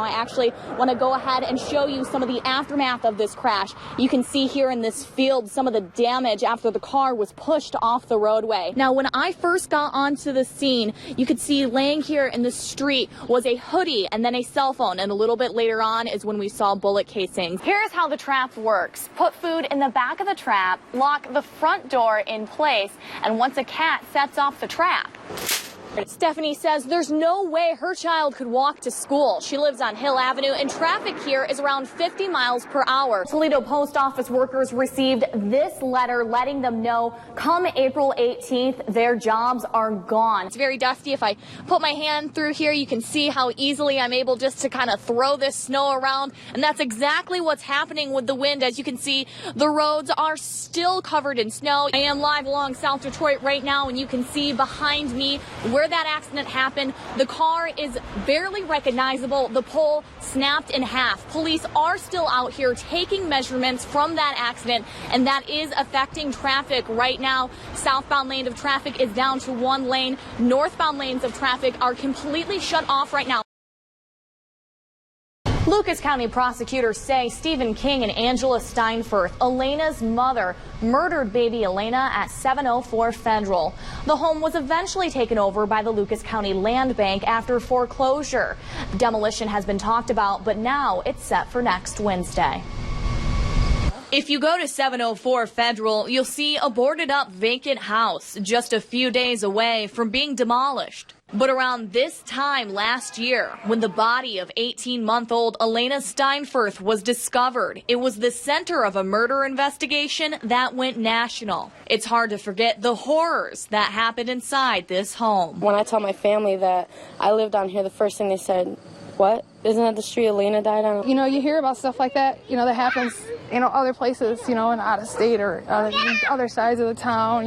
I actually want to go ahead and show you some of the aftermath of this crash. You can see here in this field some of the damage after the car was pushed off the roadway. Now, when I first got onto the scene, you could see laying here in the street was a hoodie and then a cell phone. And a little bit later on is when we saw bullet casings. Here's how the trap works. Put food in the back of the trap, lock the front door in place, and once a cat sets off the trap. Stephanie says there's no way her child could walk to school. She lives on Hill Avenue, and traffic here is around 50 miles per hour. Toledo post office workers received this letter letting them know come April 18th, their jobs are gone. It's very dusty. If I put my hand through here, you can see how easily I'm able just to kind of throw this snow around. And that's exactly what's happening with the wind. As you can see, the roads are still covered in snow. I am live along South Detroit right now, and you can see behind me where that accident happened. The car is barely recognizable. The pole snapped in half. Police are still out here taking measurements from that accident, and that is affecting traffic right now. Southbound lane of traffic is down to one lane. Northbound lanes of traffic are completely shut off right now. Lucas County prosecutors say Stephen King and Angela Steinfurth, Elena's mother, murdered baby Elena at 704 Federal. The home was eventually taken over by the Lucas County Land Bank after foreclosure. Demolition has been talked about, but now it's set for next Wednesday. If you go to 704 Federal, you'll see a boarded up vacant house just a few days away from being demolished. But around this time last year, when the body of 18-month-old Elena Steinfurth was discovered, it was the center of a murder investigation that went national. It's hard to forget the horrors that happened inside this home. When I tell my family that I lived on here, the first thing they said, "What? Isn't that the street Elena died on?" You know, you hear about stuff like that, that happens, other places, and out of state or other sides of the town,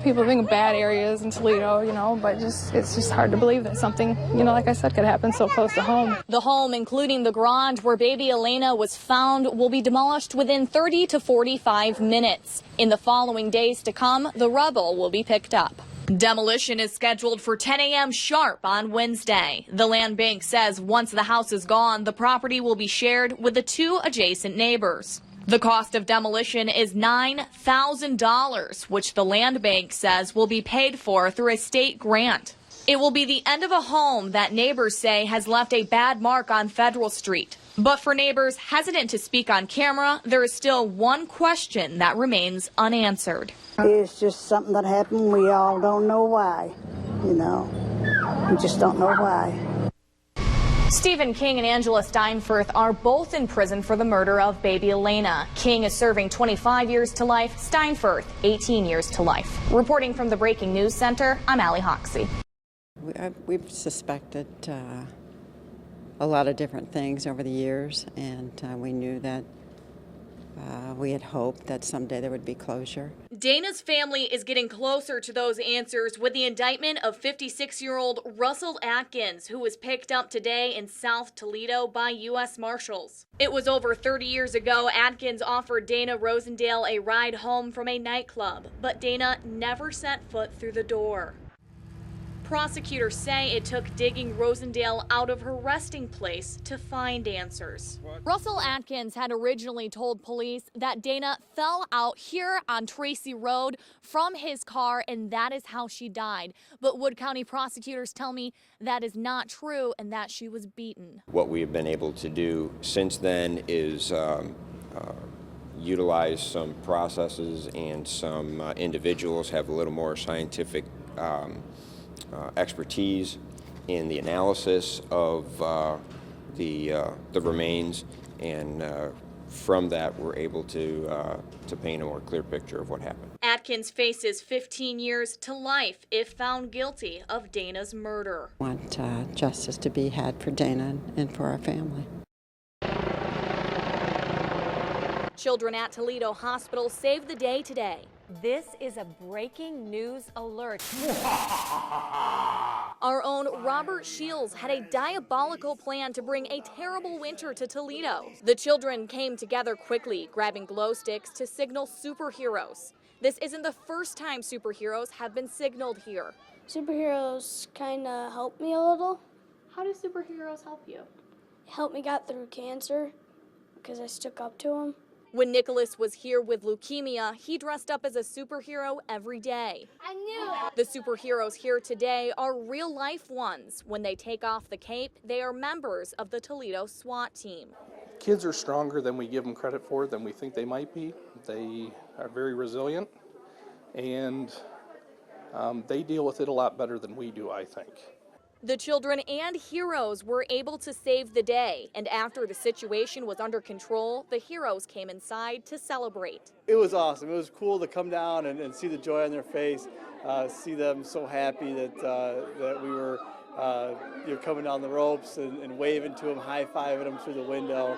people think of bad areas in Toledo, but it's just hard to believe that something, like I said, could happen so close to home. The home, including the garage where baby Elena was found, will be demolished within 30 to 45 minutes. In the following days to come, the rubble will be picked up. Demolition is scheduled for 10 a.m. sharp on Wednesday. The land bank says once the house is gone, the property will be shared with the two adjacent neighbors. The cost of demolition is $9,000, which the land bank says will be paid for through a state grant. It will be the end of a home that neighbors say has left a bad mark on Federal Street. But for neighbors hesitant to speak on camera, there is still one question that remains unanswered. It's just something that happened. We all don't know why, We just don't know why. Stephen King and Angela Steinfurth are both in prison for the murder of baby Elena. King is serving 25 years to life, Steinfurth 18 years to life. Reporting from the Breaking News Center, I'm Allie Hoxie. We've suspected a lot of different things over the years, and we knew that we had hoped that someday there would be closure. Dana's family is getting closer to those answers with the indictment of 56-year-old Russell Atkins, who was picked up today in South Toledo by U.S. Marshals. It was over 30 years ago Atkins offered Dana Rosendale a ride home from a nightclub, but Dana never set foot through the door. Prosecutors say it took digging Rosendale out of her resting place to find answers. Russell Atkins had originally told police that Dana fell out here on Tracy Road from his car, and that is how she died. But Wood County prosecutors tell me that is not true and that she was beaten. What we have been able to do since then is utilize some processes, and some individuals have a little more scientific expertise in the analysis of the remains, and from that we're able to paint a more clear picture of what happened. Atkins faces 15 years to life if found guilty of Dana's murder. I want justice to be had for Dana and for our family. Children at Toledo Hospital saved the day today. This is a breaking news alert. Our own Robert Shields had a diabolical plan to bring a terrible winter to Toledo. The children came together quickly, grabbing glow sticks to signal superheroes. This isn't the first time superheroes have been signaled here. Superheroes kind of help me a little. How do superheroes help you? helped me get through cancer because I stuck up to him. When Nicholas was here with leukemia, he dressed up as a superhero every day. I knew. The superheroes here today are real-life ones. When they take off the cape, they are members of the Toledo SWAT team. Kids are stronger than we give them credit for, than we think they might be. They are very resilient, and they deal with it a lot better than we do, I think. The children and heroes were able to save the day, and after the situation was under control, the heroes came inside to celebrate. It was awesome. It was cool to come down and see the joy on their face, see them so happy that we were coming down the ropes and waving to them, high-fiving them through the window.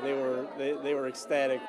They were ecstatic.